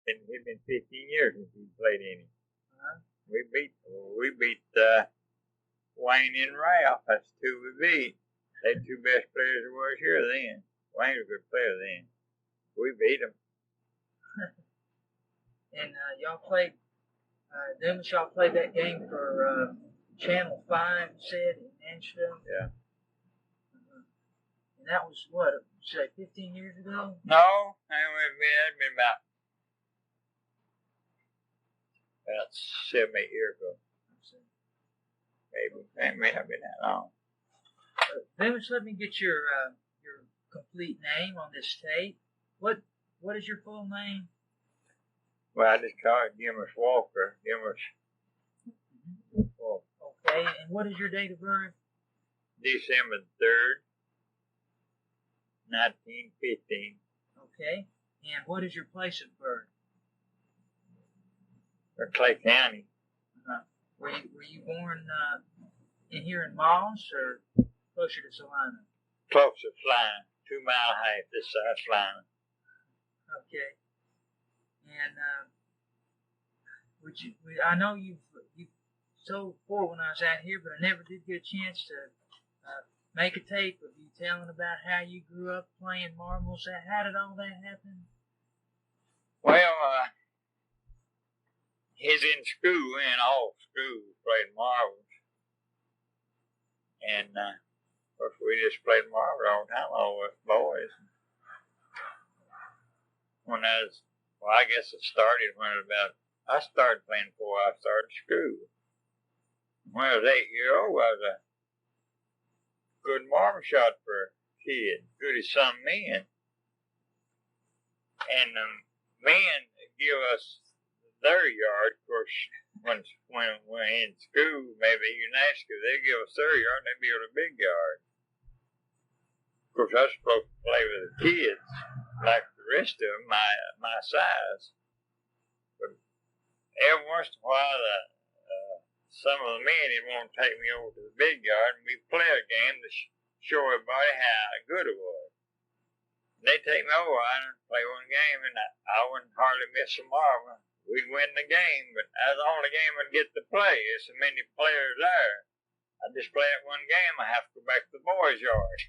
It's been 15 years since we played any. We beat Wayne and Ralph. That's two we beat. They two best players there was here then. Wayne was a good player then. We beat them. And y'all played, Dumas, y'all played that game for Channel 5, you said, in Nashville? Yeah. And that was, what, say 15 years ago? No, that'd been about 7, 8 years ago. Maybe. It may not been that long. Dumas, let me get your complete name on this tape. What is your full name? Well, I just call it Dumas Walker. Dumas Walker. Okay, and what is your date of birth? December 3rd, 1915. Okay, and what is your place of birth? Clay County. Were you born in here in Moss or closer to Salina? Closer to Salina, 2 mile half this side of Salina. Okay. And I know you told before when I was out here, but I never did get a chance to make a tape of you telling about how you grew up playing marbles. How did all that happen? Well, he's in school, in all school, played marbles. And, of course, we just played marbles all the time, all us boys. I guess it started I started playing before I started school. When I was 8 years old, I was a good marble shot for kids, good as some men. And men give us their yard, of course, when we're in school, maybe even high school, they give us their yard and they build a big yard. Of course, I was supposed to play with the kids, like the rest of them, my size. But every once in a while, some of the men didn't want to take me over to the big yard, and we'd play a game to show everybody how good it was. And they'd take me over and play one game, and I wouldn't hardly miss a marble. We'd win the game, but that was the only game I'd get to play. There's so many players there. I just play that one game, I have to go back to the boys' yard.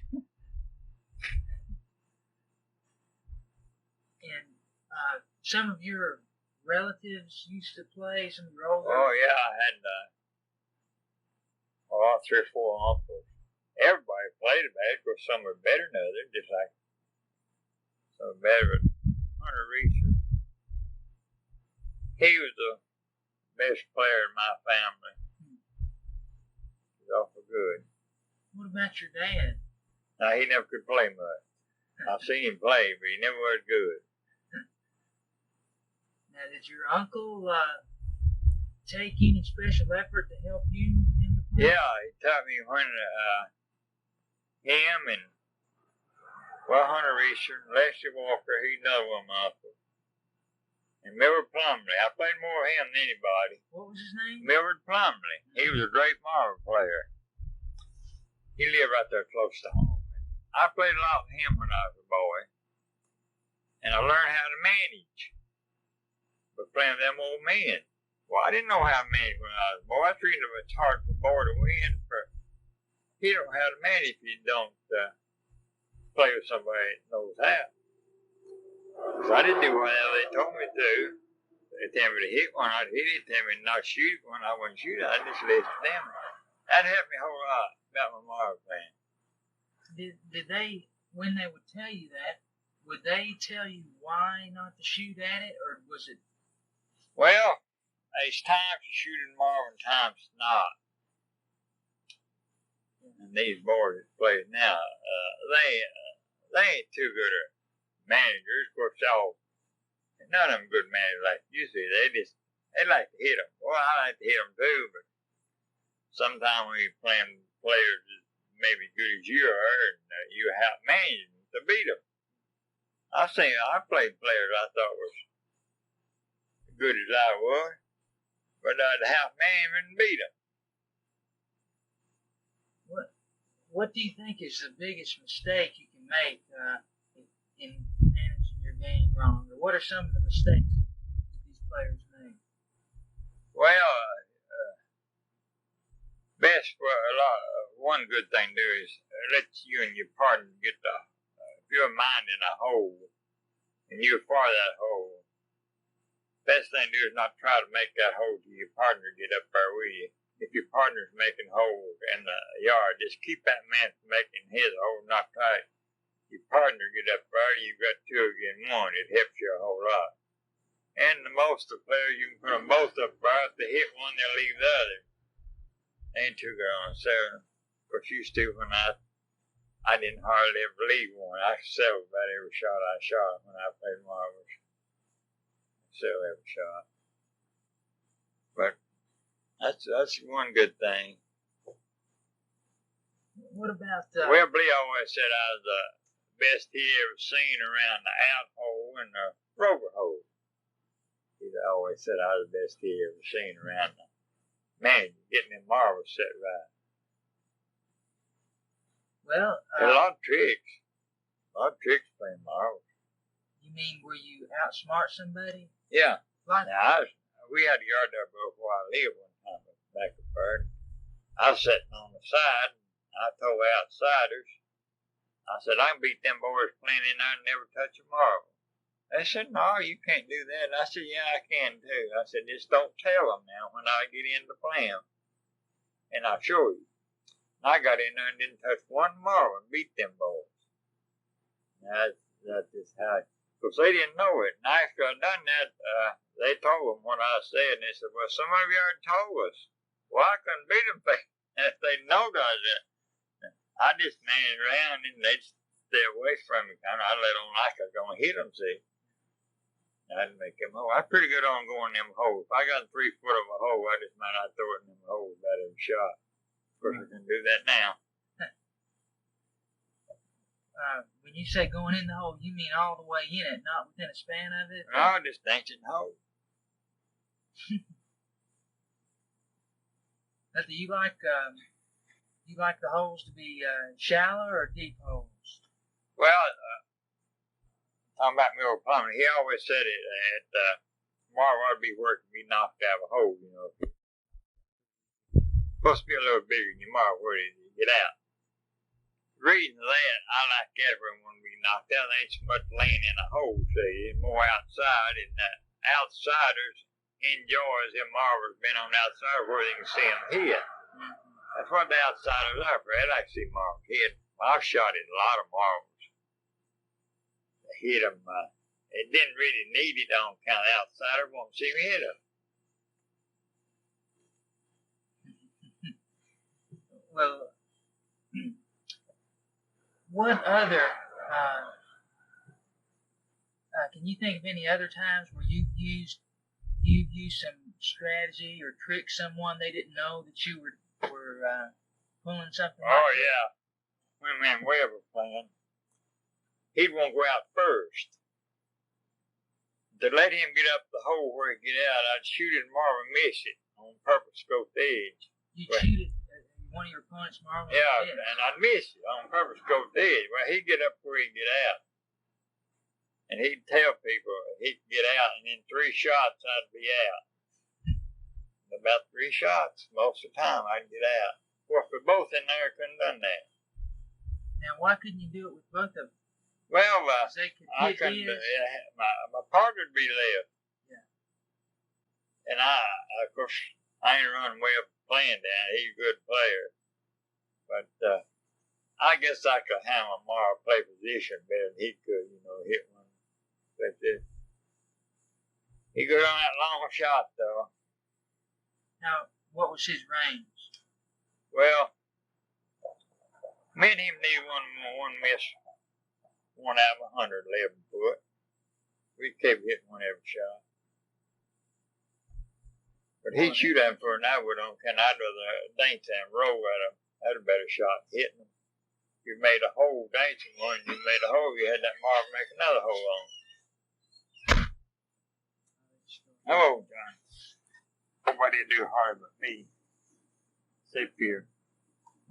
And some of your relatives used to play, some of your older... Oh, yeah, I had 3 or 4 uncles. Everybody played about it. Of course, some were better than others, just like some better. Hunter Reeser, he was the best player in my family. He was awful good. What about your dad? Now, he never could play much. I've seen him play, but he never was good. Now, did your uncle take any special effort to help you in the play? Yeah, he taught me when him and Hunter Reeser, Leslie Walker, he's another one of my uncles. And Millard Plumley. I played more of him than anybody. What was his name? Millard Plumley. He was a great marble player. He lived right there close to home. I played a lot with him when I was a boy. And I learned how to manage. But playing with them old men. Well, I didn't know how to manage when I was a boy. I treated him it's hard for a boy to win. He don't know how to manage if you don't play with somebody that knows how. So I didn't do whatever they told me to. They tell me to hit one, I'd hit it. They tell me to not shoot one, I wouldn't shoot it. I'd just listen to them. That helped me a whole lot about my marble playing. Did they, when they would tell you that, would they tell you why not to shoot at it, or was it? Well, there's times you shoot in marble and times not. And these boys that play now, they ain't too good at managers. Of course, none of them good managers like you see. They like to hit them. Well, I like to hit them too, but sometimes when you're playing players as maybe good as you are, and you have managed them to beat them. I played players I thought was as good as I was, but I'd have managed them and beat them. What do you think is the biggest mistake you can make in managing your game wrong? Or what are some of the mistakes players make? Well, best for a lot. One good thing to do is let you and your partner get the. If you're minding a hole and you're for that hole, best thing to do is not try to make that hole to your partner get up there with you. If your partner's making holes in the yard, just keep that man from making his hole, not try your partner get up there. You've got two against one. It helps you a whole lot. And the most of the players, you can put them both up there. If they hit one, they'll leave the other. Ain't too good on seven. Of course, used to when I didn't hardly ever leave one. I settled about every shot I shot when I played marbles. Settled every shot. But that's one good thing. What about Well, Blee always said I was the best he ever seen around the out hole and the rover hole. He always said I was the best he ever seen around the man getting them marbles set right. Well, a lot of tricks. A lot of tricks playing marbles. You mean where you outsmart somebody? Yeah. Like now, we had a yard there before I lived one time back at Bird. I was sitting on the side, and I told outsiders, I said, I can beat them boys playing in there and never touch a marble. They said, no, you can't do that. I said, yeah, I can too. I said, just don't tell them now when I get into playing. And I'll show you. I got in there and didn't touch one marble and beat them boys. That's just how, because they didn't know it. And after I done that, they told them what I said, and they said, well, some of you already told us. Well, I couldn't beat them if they knowed I was it. I just managed around and they'd stay away from me. Kind of, I let them like I was going to hit them, see. I'd make them hole. I'm pretty good on going in them holes. If I got 3 foot of a hole, I just might not throw it in them holes about every shot. Of course, I can do that now. When you say going in the hole, you mean all the way in it, not within a span of it? No, just ancient hole. Now, do you like the holes to be shallow or deep holes? Well, talking about Miller Plummer, he always said it that Marv ought to be working to be knocked out of a hole, you know. Supposed to be a little bigger than your Marv where you get out. The reason for that, I like everyone to be knocked out. There ain't so much laying in a hole, see. It's more outside, and outsiders enjoys them marbles being on the outside where they can see them hit. That's what the outsiders are for. They like to see marbles hit. I've shot at a lot of marbles. Hit them. It didn't really need it on account of the outsider won't see me hit them. Well, what other, can you think of any other times where you've used some strategy or tricked someone they didn't know that you were pulling something? Oh, yeah. When man Webb was playing, he'd want to go out first. To let him get up the hole where he'd get out, I'd shoot it and Marvin miss it on purpose, go to the edge. You shoot it at one of your opponent's marbles? Yeah, and I'd miss it on purpose, go to the edge. Well, he'd get up where he'd get out. And he'd tell people he'd get out, and in 3 shots, I'd be out. About 3 shots, most of the time, I'd get out. Of course, we both in there couldn't have done that. Now, why couldn't you do it with both of them? Well, I couldn't. My partner'd be left. Yeah. And of course, I ain't running way up playing down. He's a good player. But I guess I could handle Mara play position better than he could, you know, hit one. But he could on that long shot, though. Now, what was his range? Well, me and him need one miss. 1 out of 100, 11 foot. We kept hitting one every shot. But he'd shoot at him for an hour, and I'd rather dance and roll at him. That's a better shot than hitting him. You made a hole dancing one, you made a hole, you had that Marv make another hole on. Oh, John. Nobody do hard but me. Sit here.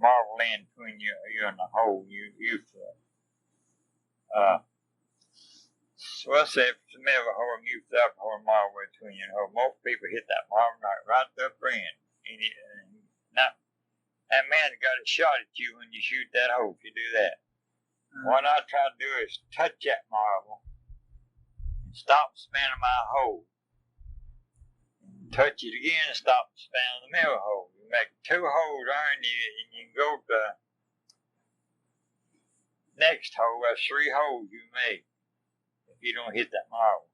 Marv land between you and the hole you used to. Well, say, to middle hole and you the upper hole and marble between your hole. Most people hit that marble right at the upper end. Now, that man's got a shot at you when you shoot that hole if you do that. What I try to do is touch that marble and stop spinning my hole. Touch it again and stop spinning the middle hole. You make 2 holes there and you go to the next hole. That's 3 holes you make if you don't hit that marble.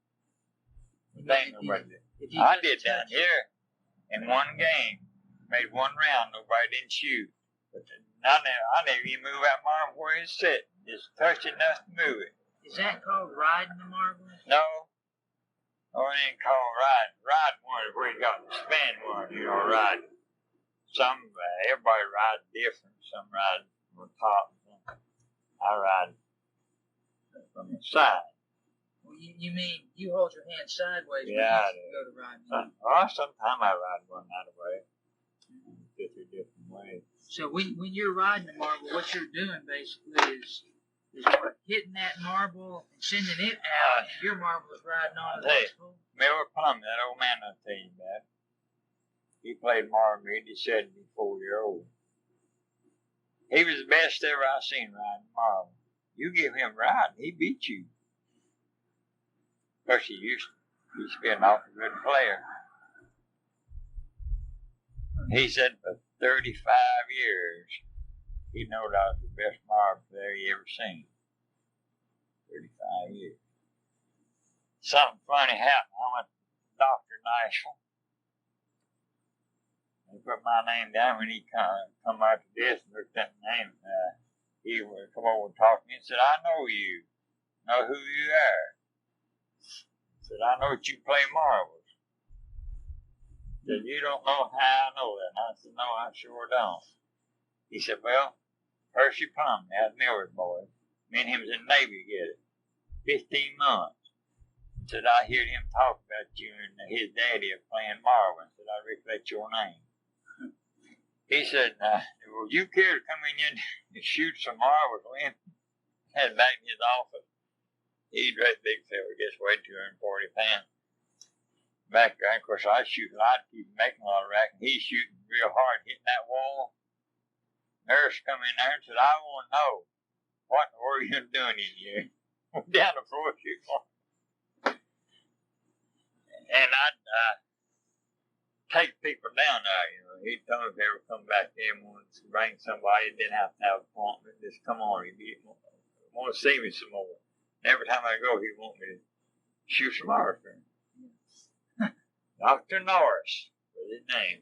I did down here in one game. Made 1 round, nobody didn't shoot. But I never even move that marble where it's sitting. Just touch it enough to move it. Is that called riding the marble? No. Oh, it ain't called riding. Riding one is where you got the spin one, riding. Everybody rides different. Some ride on top. I ride from the side. Well, you mean you hold your hand sideways when yeah, you go to ride? Sometimes I ride one that way. Different ways. So when you're riding the marble, what you're doing basically is what, hitting that marble and sending it out, and your marble is riding on the next hole. Miller Plum, that old man I tell you about, he played marble. He's 74-year-old. He was the best ever I seen riding marble. You give him riding, he beat you. Because he used to be an awful good player. He said for 35 years, he knowed I was the best marble player he ever seen. 35 years. Something funny happened. I went to Dr. Nashville. He put my name down when he come after this and looked at the name. He would come over and talk to me and said, I know you. Know who you are. He said, I know that you play marbles. He said, you don't know how I know that. And I said, no, I sure don't. He said, well, Percy Plum, that's Miller's boy. Me and him was in the Navy together. 15 months. He said, I heard him talk about you and his daddy of playing marble. I said, I recollect your name. He said, would you care to come in here and shoot some marbles with him? Had back in his office. He's a great big fella, just weighed 240 pounds. Back there, of course, I shoot a lot, keep making a lot of racket. He's shooting real hard, hitting that wall. Nurse come in there and said, I want to know, what in the world are you doing in here? Down the floor shooting. And I'd take people down there, He'd tell me if they ever come back there and wanted to bring somebody, didn't have to have an appointment, just come on, he'd want to see me some more. And every time I go, he'd want me to shoot some marbles for him. Dr. Norris was his name.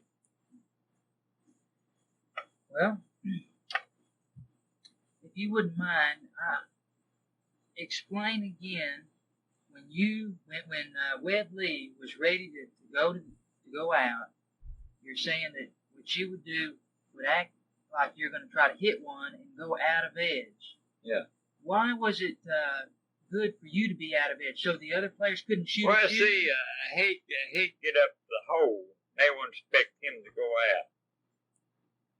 Well, if you wouldn't mind, explain again when Webb Lee was ready to go out. You're saying that what you would do would act like you're going to try to hit one and go out of edge. Yeah. Why was it good for you to be out of edge so the other players couldn't shoot at you? Well, see, he'd get up the hole. They wouldn't expect him to go out.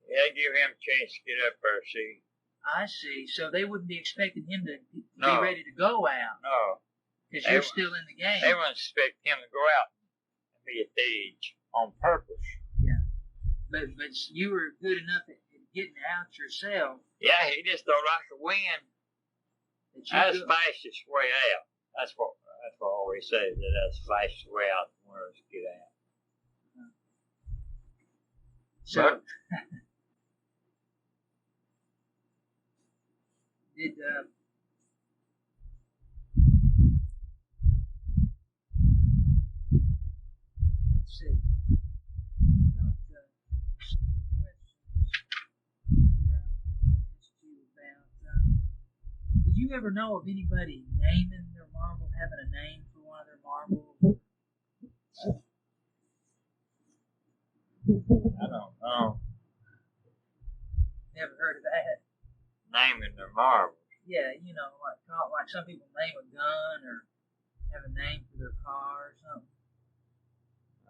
They give him a chance to get up there, see. I see. So they wouldn't be expecting him to be ready to go out. No. Because you're still in the game. They wouldn't expect him to go out and be at the edge on purpose. Yeah. But you were good enough at getting out yourself. Yeah, he just thought I could win. That's the fastest way out. That's what I always say, that that's the fastest way out from where to get out. So, let's see. I've got questions here I want to ask you about. Did you ever know of anybody naming their marble, having a name for one of their marbles? I don't know. Never heard of that. Naming their marbles. Yeah, like some people name a gun or have a name for their car or something.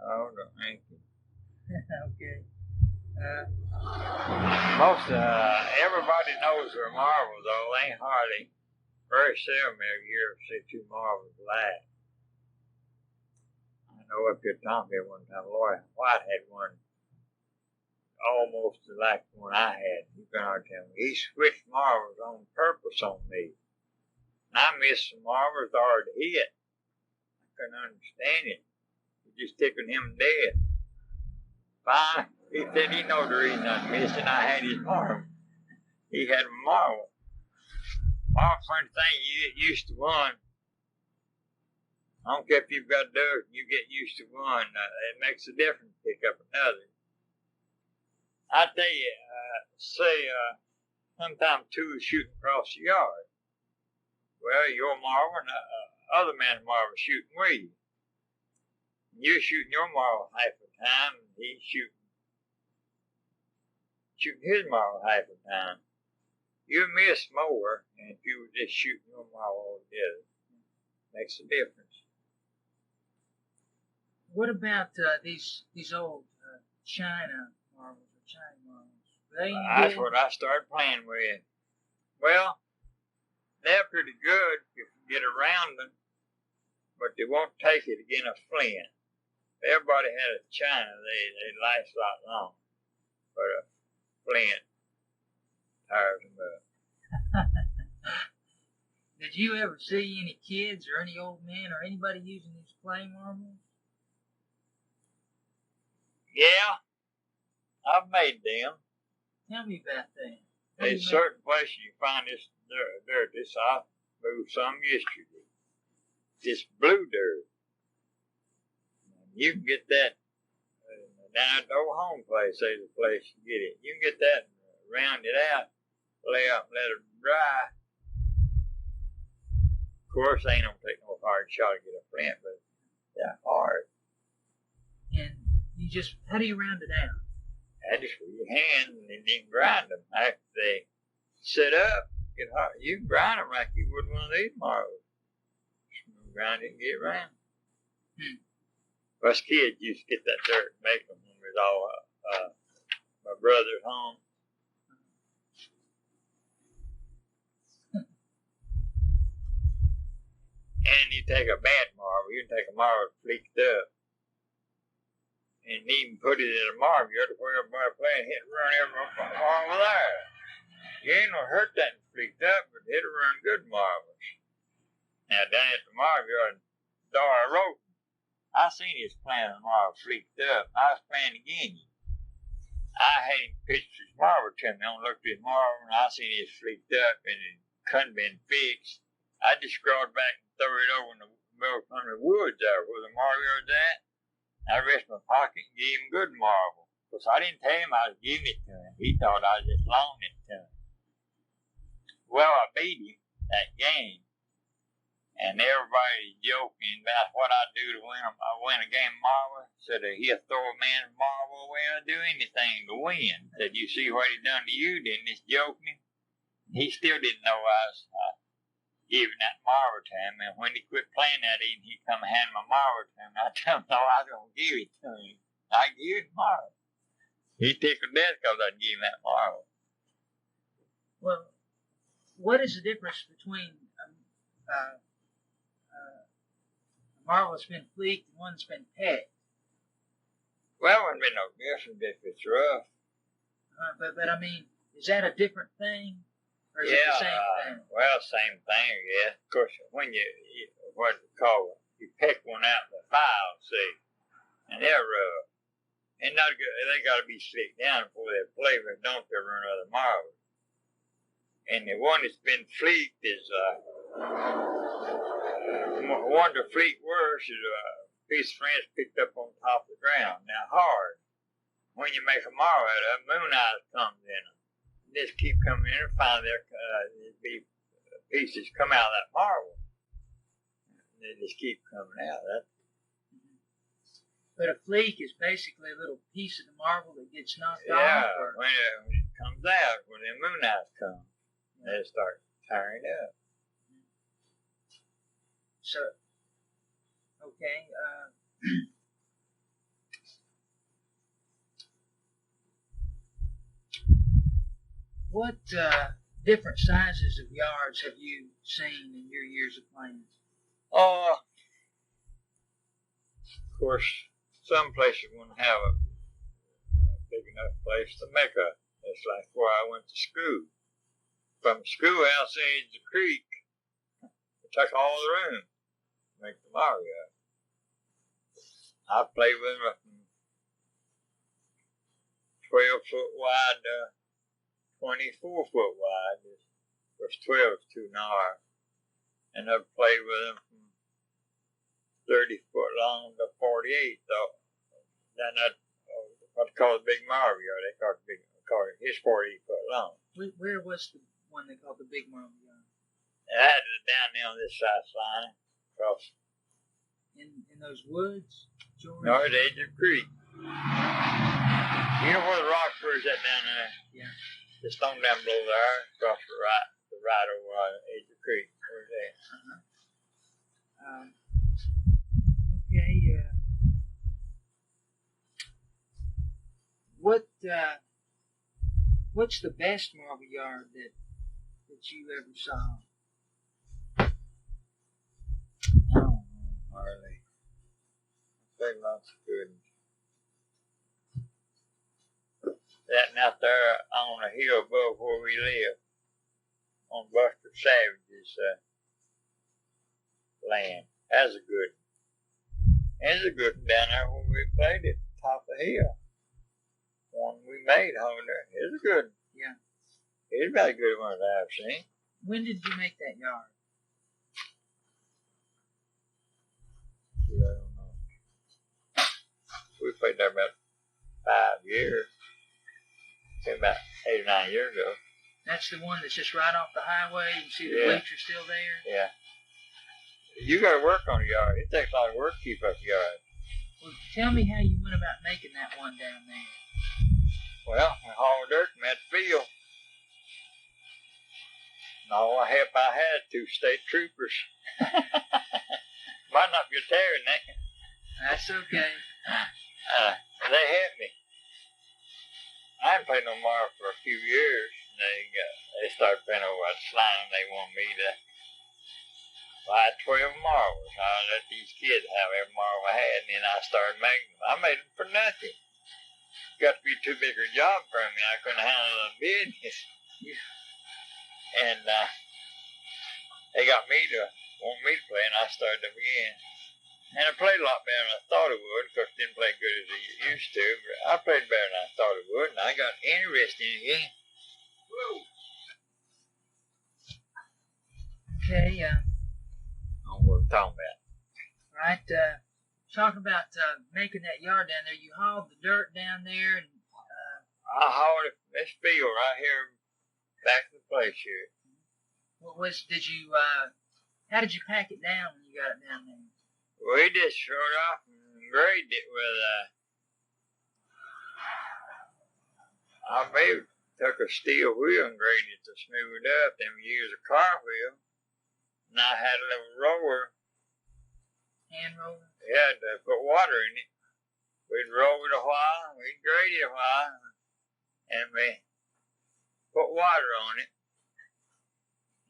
Oh, don't think it. Okay. Everybody knows their marbles, though. They ain't hardly, very seldom you ever see 2 marbles alive. know up here Tom here one time, Lloyd White had one almost like the one I had. He been out there. He switched marbles on purpose on me. And I missed some marbles already hit. I couldn't understand it. It just tickled him dead. Finally, he said he know the reason I missed it. I had his marble. He had a marble. Marble, funny thing, you get used to one. I don't care if you've got dirt, you get used to one. It makes a difference to pick up another. I tell you, sometimes two is shooting across the yard. Well, your marble and other man's marble shooting with you. You're shooting your marble half the time, and he's shooting his marble half the time. You miss more than if you were just shooting your marble all together. Makes a difference. What about these old China marbles or China marbles? That's what I started playing with. Well, they're pretty good if you get around them, but they won't take it again a flint. If everybody had a China, they last a lot long, but a flint tires them up. Did you ever see any kids or any old men or anybody using these clay marbles? Yeah, I've made them. Tell me about that. There's certain places you find this dirt. This I moved some yesterday. This blue dirt. You can get that down at the old home place. There's a place you get it. You can get that and round it out, lay up, let it dry. Of course, they ain't gonna take no hard shot to get a flint, but they're hard. And you just, how do you round it out? I just with your hand and then grind them. After they set up, get hard. You can grind them like you would one of these marbles. Grind it and get round. Us kids used to get that dirt and make them when we was all my brother's home. And you take a bad marble, you can take a marble fleeked up, and even put it in a marble yard where everybody playing, hit and run every marble there. You ain't gonna hurt that fleeked up, but hit and run good marbles. Now down at the marble yard, Dara wrote, I seen his playing the marble fleeked up. I was playing against him. I had him pitch his marble to me. I looked at his marble and I seen his fleeked up and it couldn't been fixed. I just scrawled back and threw it over in the middle of the woods there where the marble yard's at. I reached my pocket and gave him good marble. Because I didn't tell him I was giving it to him. He thought I was just loaning it to him. Well, I beat him that game. And everybody's joking about what I do to win a game of marble. Said that he'll throw a man's marble away or do anything to win. Said, you see what he done to you, didn't he? Joking him. He still didn't know I was giving that marble to him. And when he quit playing that evening, he come and hand my marble to him. I told him, no, I was going to give it to him. I give him marble. He tickled death because I'd give him that marble. Well, what is the difference between a marble that's been fleeked and one that's been pecked? Well, there wouldn't be no difference if it's rough. But I mean, is that a different thing? Or is it the same thing? Well, same thing, yeah. Of course, when you what you call it, you pick one out of the file, see, and they're rough. And not good. They got to be slicked down before they play, but don't they run other marbles. And the one that's been fleeked is one to fleek worse is a piece of fence picked up on top of the ground. Now hard. When you make a marble out of it, moon eyes comes in them. Just keep coming in and find their be pieces come out of that marble. And they just keep coming out. But a fleek is basically a little piece of the marble that gets knocked off. Yeah, when it comes out, when the moon eyes come, they start tearing up. So, okay. What different sizes of yards have you seen in your years of playing? Of course, some places wouldn't have a big enough place to make a. It's like where I went to school. From schoolhouse edge to creek, it took all the room to make the Mario. I played with them from 12-foot wide to 24-foot wide. Of course, 12 is too narrow. And I've played with them from 30-foot long to 48. So then what's called the Big Mario. They call it his 48-foot long. Where was the one they called the Big Mario? That is down there on this side line, across. In those woods, George? No, at the edge of the creek. You know where the Rockford is at down there? Yeah. Just on down below there, across the right over edge of the creek. Where's that? Okay. What's the best marble yard that you ever saw? Oh, hardly. I played lots of good. That out there on a hill above where we live, on Buster Savage's land. That's a good one. There's a good one down there where we played at the top of the hill. One we made over there. It's a good one. Yeah. It's about a good one that I've seen. When did you make that yard? I don't know. We played there about 5 years. About 8 or 9 years ago. That's the one that's just right off the highway. You see the bleachers still there? Yeah. You got to work on the yard. It takes a lot of work to keep up the yard. Well, tell me how you went about making that one down there. Well, we hauled dirt from that field. And all the help I had, 2 state troopers. Might not be a tearing that. That's okay. They helped me. I hadn't played no more for a few years. They started playing over at slime. They wanted me to buy 12 marbles. I let these kids have every marble I had, and then I started making them. I made them for nothing. Got to be too big a job for me. I couldn't handle the business. And they got me to want me to play, and I started up again. And I played a lot better than I thought it would. Of course, didn't play good as I used to, but I played better than I thought it would, and I got interested in it again. Whoa. Okay, On what we're talking about. Right, talking about making that yard down there, you hauled the dirt down there, and I hauled it from this field right here back to the place here. how did you pack it down when you got it down there? We just short off and graded it with I maybe took a steel wheel and graded it to smooth it up. Then we used a car wheel. And I had a little roller. Hand roller? Yeah, to put water in it. We'd roll it a while, we'd grade it a while, and we put water on it.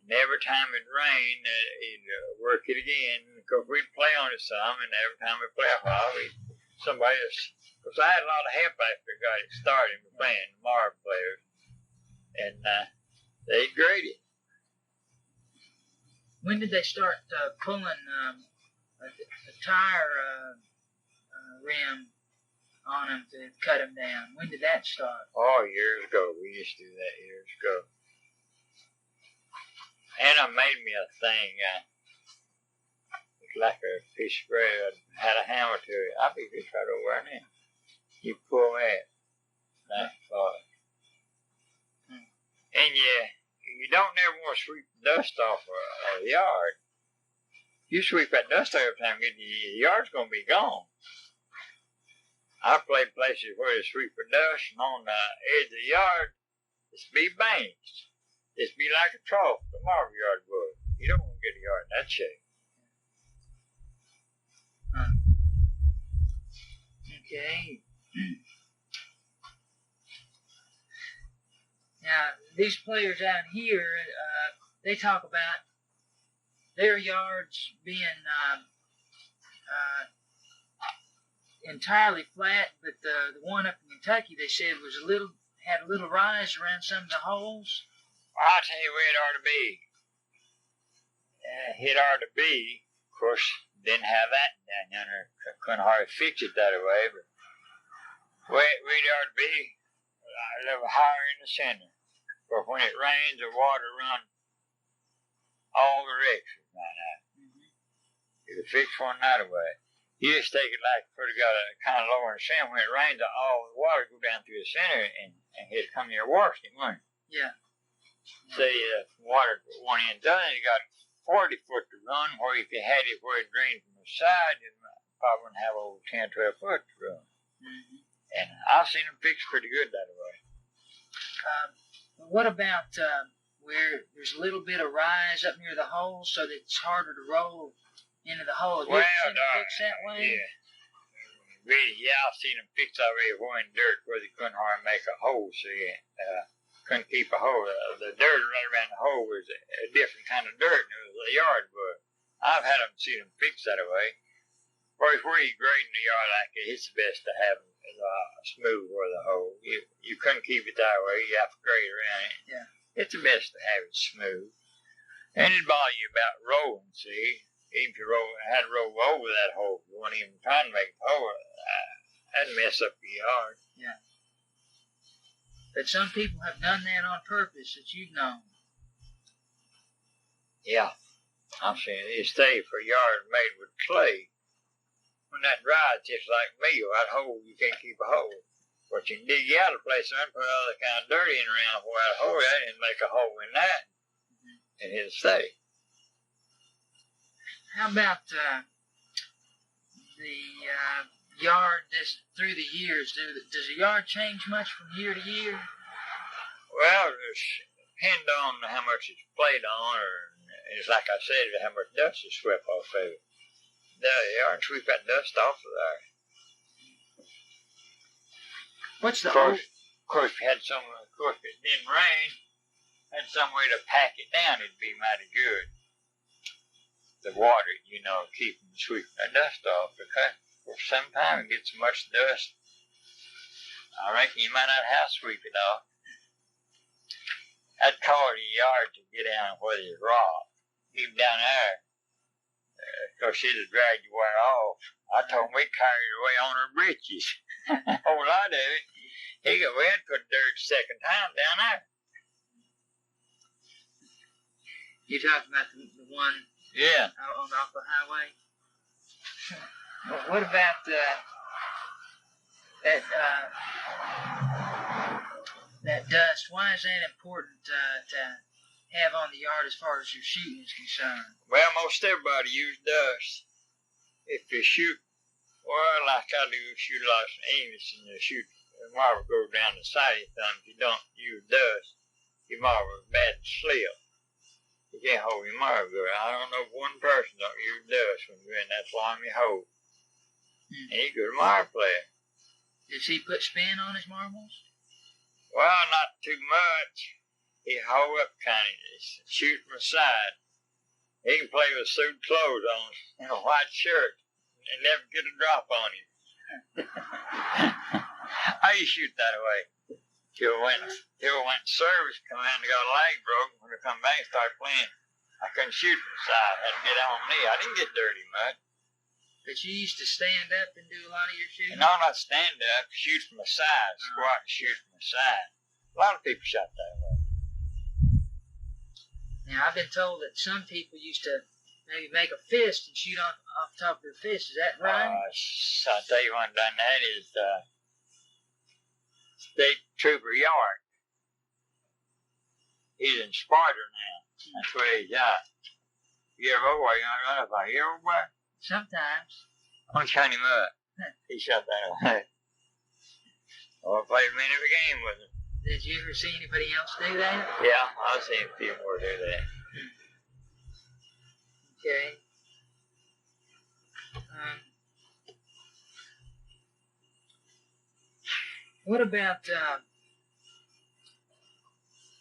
And every time it rained, he'd work it again. Because we'd play on it some, and every time we play a while, because I had a lot of help after I got it started playing, marble players. And they'd grade it. When did they start pulling a tire rim on them to cut them down? When did that start? Oh, years ago. We used to do that years ago. Anna made me a thing, it's like a piece of bread, had a hammer to it. I'll be just right over there now. You pull that. That's far. And you don't never want to sweep the dust off of the yard. You sweep that dust every time, the yard's going to be gone. I played places where they sweep the dust, and on the edge of the yard, it's be banks. It's be like a trough, the marble yard would. You don't want to get a yard in that shape. Okay. Now, these players out here, they talk about their yards being entirely flat, but the one up in Kentucky they said had a little rise around some of the holes. I'll tell you where it ought to be. It ought to be, of course, didn't have that down yonder. Couldn't hardly fix it that way, but where it ought to be, a little higher in the center. But when it rains, the water runs all directions right now. You can fix one that way. You just take it like put it got a kind of lower in the center. When it rains, all the water go down through the center and hit come to your washing, won't it? Yeah. Say water one end done, you got 40 foot to run. Where if you had it where it drained from the side, you probably wouldn't have over 10, 12 foot to run. And I've seen them fixed pretty good that way. What about where there's a little bit of rise up near the hole so that it's harder to roll into the hole? Have you seen them fixed that way? Yeah. Really, I've seen them fixed that way in dirt where they couldn't hardly make a hole, so you couldn't keep a hole. The dirt right around the hole was a different kind of dirt than it was a yard, but I've had them see them fixed that way. Where you grading the yard like it, it's the best to have them smooth where the hole. You couldn't keep it that way. You have to grade around it. Yeah. It's the best to have it smooth. And it'd bother you about rolling, see? Even if you had to roll over that hole, you weren't even trying to make the hole, that'd mess up your yard. Yeah. But some people have done that on purpose that you've known. Yeah. I'm saying it's safe for a yard made with clay. When that dries, just like meal, that hole, you can't keep a hole. But you can dig you out of the place and put other kind of dirt in around where that hole is and make a hole in that, and it'll stay. How about the yard through the years? Does the yard change much from year to year? Well, it depends on how much it's played on, or it's like I said, how much dust is swept off of it. The yard sweep that dust off of there. What's the Of course, if it didn't rain, had some way to pack it down, it'd be mighty good. The water, keep from sweeping the dust off, because sometimes it gets so much dust, I reckon you might not have to sweep it off. I'd call it a yard to get down where there's rock. Keep down there, because it'll drag your way off. I told him we carried it away on our britches. A whole lot of it. We had to put dirt second time down there. You're talking about the one... Yeah. Off the highway. Well, what about that dust? Why is that important to have on the yard as far as your shooting is concerned? Well, most everybody use dust. If you shoot, like I do, shoot a lot of Amos and you shoot, the marble goes down the side of your thumb. If you don't use dust, your marble is bad and slip. You can't hold your marble good. I don't know if one person don't use dust when you're in that slimy hole. And he's a good marble player. Does he put spin on his marbles? Well, not too much. He hold up kind of, shoot from the side. He can play with suit clothes on and a white shirt and never get a drop on him. How you shoot that way? Till went service, come out and got a leg broke. When I come back and started playing, I couldn't shoot from the side. I had to get on me. I didn't get dirty much. But you used to stand up and do a lot of your shooting? No, not stand up. Shoot from the side. Squat and shoot from the side. A lot of people shot that way. Now, I've been told that some people used to maybe make a fist and shoot off the top of their fist. Is that right? I'll tell you one done that is State Trooper York. He's in Sparta now. That's where he's at. You ever over? You want to run up a hero boy? Sometimes. I'm shot him up. He shot that away. I played many of a game with him. Did you ever see anybody else do that? Yeah, I've seen a few more do that. Okay. What about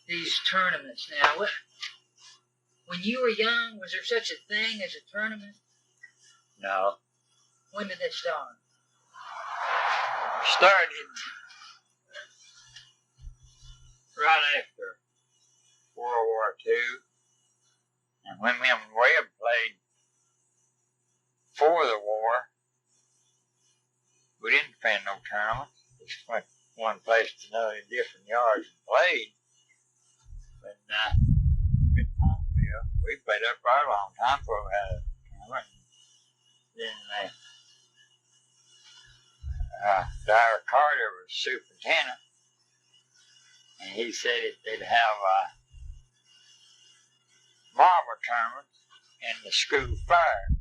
these tournaments now? When you were young, was there such a thing as a tournament? No. When did that start? started right after World War II, and when me and Webb played for the war, we didn't defend no tournaments. Just went one place to another in different yards and played. But in Palmville, we played up for a long time before we had a tournament. Then Dyer Carter was superintendent, and he said that they'd have marble tournaments in the school fair.